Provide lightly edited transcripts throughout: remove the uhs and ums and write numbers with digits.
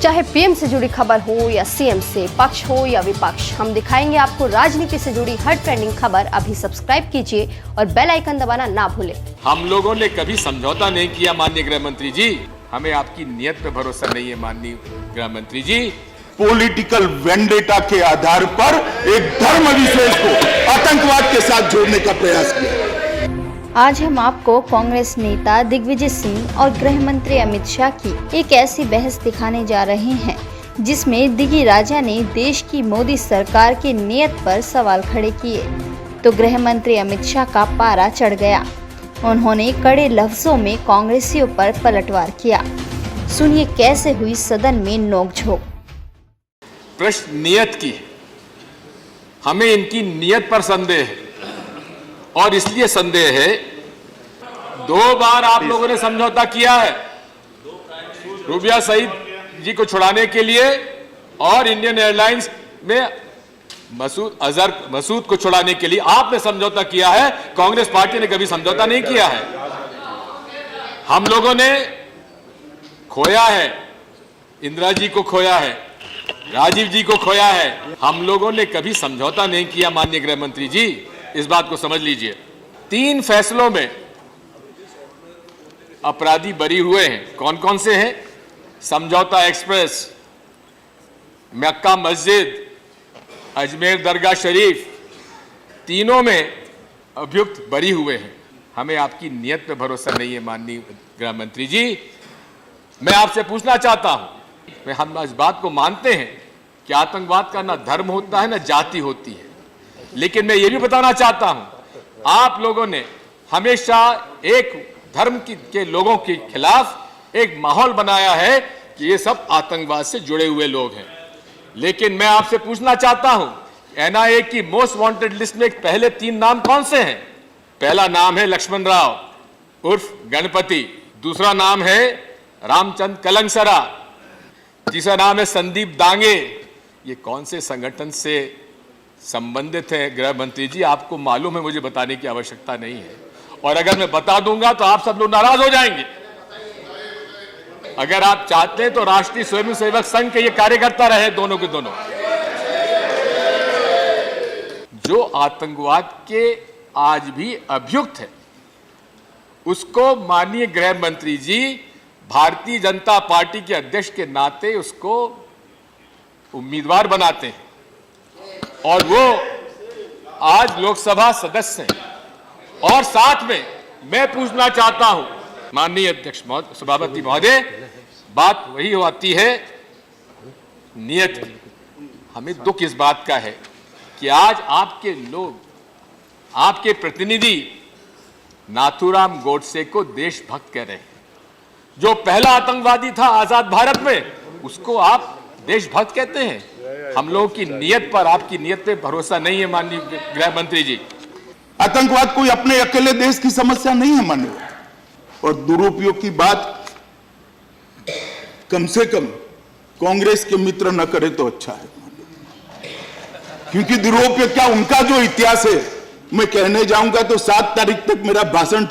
चाहे पीएम से जुड़ी खबर हो या सीएम से, पक्ष हो या विपक्ष, हम दिखाएंगे आपको राजनीति से जुड़ी हर ट्रेंडिंग खबर। अभी सब्सक्राइब कीजिए और बेल आइकन दबाना ना भूलें। हम लोगों ने कभी समझौता नहीं किया माननीय गृह मंत्री जी। हमें आपकी नियत पे भरोसा नहीं है माननीय गृह मंत्री जी। पॉलिटिकल वेंडेटा के आधार पर एक धर्म विशेष को आतंकवाद के साथ जोड़ने का प्रयास किया। आज हम आपको कांग्रेस नेता दिग्विजय सिंह और गृह मंत्री अमित शाह की एक ऐसी बहस दिखाने जा रहे हैं जिसमें दिगी राजा ने देश की मोदी सरकार की नीयत पर सवाल खड़े किए तो गृह मंत्री अमित शाह का पारा चढ़ गया। उन्होंने कड़े लफ्जों में कांग्रेसियों पर पलटवार किया। सुनिए कैसे हुई सदन में नोकझोंक। प्रश्न नियत की, हमें इनकी नियत पर संदेह है और इसलिए संदेह है 2 बार आप लोगों ने समझौता किया है रूबिया सईद जी को छुड़ाने के लिए और इंडियन एयरलाइंस में मसूद को छुड़ाने के लिए आपने समझौता किया है। कांग्रेस पार्टी ने कभी समझौता नहीं किया है। हम लोगों ने खोया है, इंदिरा जी को खोया है, राजीव जी को खोया है। हम लोगों ने कभी समझौता नहीं किया माननीय गृह मंत्री जी, इस बात को समझ लीजिए। 3 फैसलों में अपराधी बरी हुए हैं। कौन कौन से हैं? समझौता एक्सप्रेस, मक्का मस्जिद, अजमेर दरगाह शरीफ, तीनों में अभियुक्त बरी हुए हैं। हमें आपकी नियत पे भरोसा नहीं है माननीय गृह मंत्री जी। मैं आपसे पूछना चाहता हूं, हम इस बात को मानते हैं कि आतंकवाद का ना धर्म होता है ना जाति होती है, लेकिन मैं ये भी बताना चाहता हूं आप लोगों ने हमेशा एक धर्म के लोगों के खिलाफ एक माहौल बनाया है कि ये सब आतंकवाद से जुड़े हुए लोग हैं। लेकिन मैं आपसे पूछना चाहता हूं एनआईए की मोस्ट वांटेड लिस्ट में पहले 3 नाम कौन से हैं? पहला नाम है लक्ष्मण राव उर्फ गणपति, दूसरा नाम है रामचंद्र कलंगसरा, तीसरा नाम है संदीप दांगे। ये कौन से संगठन से संबंधित है गृह मंत्री जी? आपको मालूम है, मुझे बताने की आवश्यकता नहीं है। और अगर मैं बता दूंगा तो आप सब लोग नाराज हो जाएंगे। अगर आप चाहते हैं तो राष्ट्रीय स्वयंसेवक संघ के ये कार्यकर्ता रहे, दोनों के दोनों। जो आतंकवाद के आज भी अभियुक्त है उसको माननीय गृह मंत्री जी भारतीय जनता पार्टी के अध्यक्ष के नाते उसको उम्मीदवार बनाते हैं और वो आज लोकसभा सदस्य हैं। और साथ में मैं पूछना चाहता हूं माननीय अध्यक्ष सभापति महोदय, बात वही आती है नियत की। हमें दुख इस बात का है कि आज आपके लोग, आपके प्रतिनिधि नाथूराम गोडसे को देशभक्त कह रहे हैं। जो पहला आतंकवादी था आजाद भारत में, उसको आप देशभक्त कहते हैं। हम लोगों की नियत पर, आपकी नियत पे भरोसा नहीं है माननीय गृह मंत्री जी। आतंकवाद कोई अपने अकेले देश की समस्या नहीं है माननीय, और दुरुपयोग की बात कम से कम कांग्रेस के मित्र न करे तो अच्छा है, क्योंकि दुरुपयोग क्या, उनका जो इतिहास है, मैं कहने जाऊंगा तो 7 तारीख तक मेरा भाषण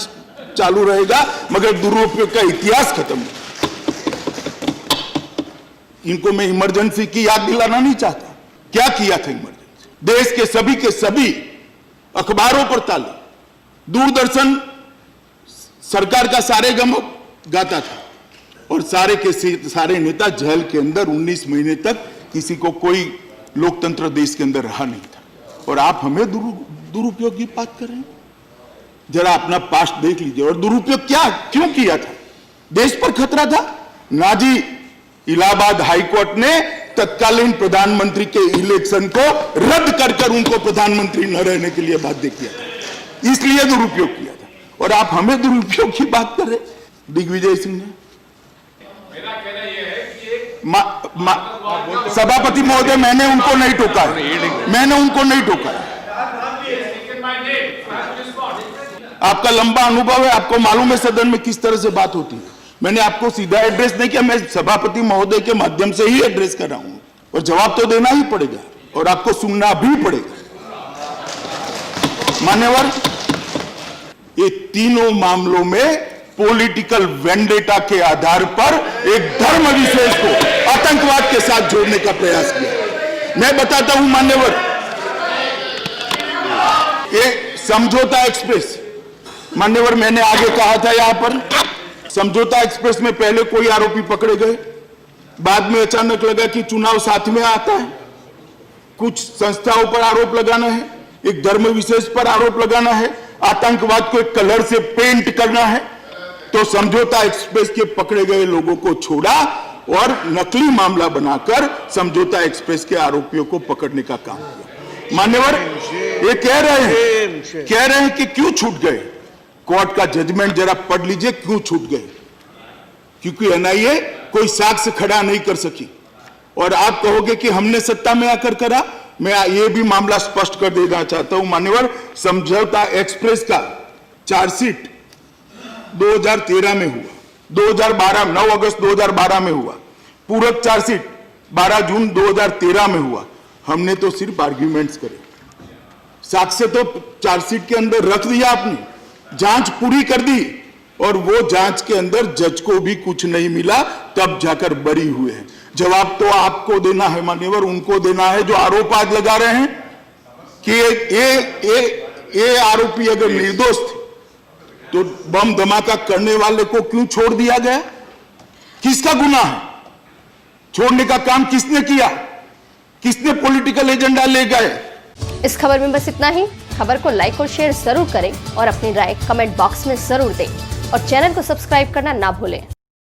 चालू रहेगा, मगर दुरुपयोग का इतिहास खत्म नहीं। इनको मैं इमरजेंसी की याद दिलाना नहीं चाहता। क्या किया था इमरजेंसी? देश के सभी अखबारों पर ताले, दूरदर्शन सरकार का सारे गम गाता था और सारे के सारे नेता जेल के अंदर 19 महीने तक, किसी को कोई लोकतंत्र देश के अंदर रहा नहीं था। और आप हमें दुरुपयोग की बात कर रहे हैं? जरा अपना पास्ट देख लीजिए। और दुरुपयोग क्यों किया था? देश पर खतरा था ना जी। इलाहाबाद हाईकोर्ट ने तत्कालीन प्रधानमंत्री के इलेक्शन को रद्द कर उनको प्रधानमंत्री न रहने के लिए बाध्य किया था, इसलिए दुरुपयोग किया था। और आप हमें दुरुपयोग की बात कर रहे दिग्विजय सिंह ने। मेरा कहना यह है कि सभापति महोदय, मैंने उनको नहीं टोका, मैंने उनको नहीं टोका। आपका लंबा अनुभव है, आपको मालूम है सदन में किस तरह से बात होती है। मैंने आपको सीधा एड्रेस नहीं किया, मैं सभापति महोदय के माध्यम से ही एड्रेस कर रहा हूं, और जवाब तो देना ही पड़ेगा और आपको सुनना भी पड़ेगा। मान्यवर, ये तीनों मामलों में पॉलिटिकल वेंडेटा के आधार पर एक धर्म विशेष को आतंकवाद साथ जोड़ने का प्रयास किया। मैं बताता हूं मान्यवर, ये समझौता एक्सप्रेस, मान्यवर मैंने आगे कहा था यहां पर, समझौता एक्सप्रेस में पहले कोई आरोपी पकड़े गए, बाद में अचानक लगा कि चुनाव साथ में आता है, कुछ संस्थाओं पर आरोप लगाना है, एक धर्म विशेष पर आरोप लगाना है, आतंकवाद को एक कलर से पेंट करना है, तो समझौता एक्सप्रेस के पकड़े गए लोगों को छोड़ा और नकली मामला बनाकर समझौता एक्सप्रेस के आरोपियों को पकड़ने का काम किया। मान्यवर ये कह रहे हैं कि क्यों छूट गए, कोर्ट का जजमेंट जरा पढ़ लीजिए, क्यों छूट गए, क्योंकि एनआईए कोई साक्ष्य खड़ा नहीं कर सकी। और आप कहोगे कि हमने सत्ता में आकर करा, मैं ये भी मामला स्पष्ट कर देना चाहता हूं मान्यवर, समझौता एक्सप्रेस का चार्जशीट 2013 में हुआ, 2012 9 अगस्त 2012 में हुआ, पूरक चार्जशीट 12 जून 2013 में हुआ। हमने तो सिर्फ आर्ग्यूमेंट्स करे, साक्ष्य तो चार्जशीट के अंदर रख दिया आपने, जांच पूरी कर दी, और वो जांच के अंदर जज को भी कुछ नहीं मिला, तब जाकर बरी हुए हैं। जवाब तो आपको देना है मान्यवर, उनको देना है जो आरोप आज लगा रहे हैं कि ये आरोपी अगर निर्दोष थे तो बम धमाका करने वाले को क्यों छोड़ दिया गया, किसका गुनाह है, छोड़ने का काम किसने किया, किसने पॉलिटिकल एजेंडा ले गए। इस खबर में बस इतना ही। खबर को लाइक और शेयर जरूर करें और अपनी राय कमेंट बॉक्स में जरूर दें और चैनल को सब्सक्राइब करना ना भूलें।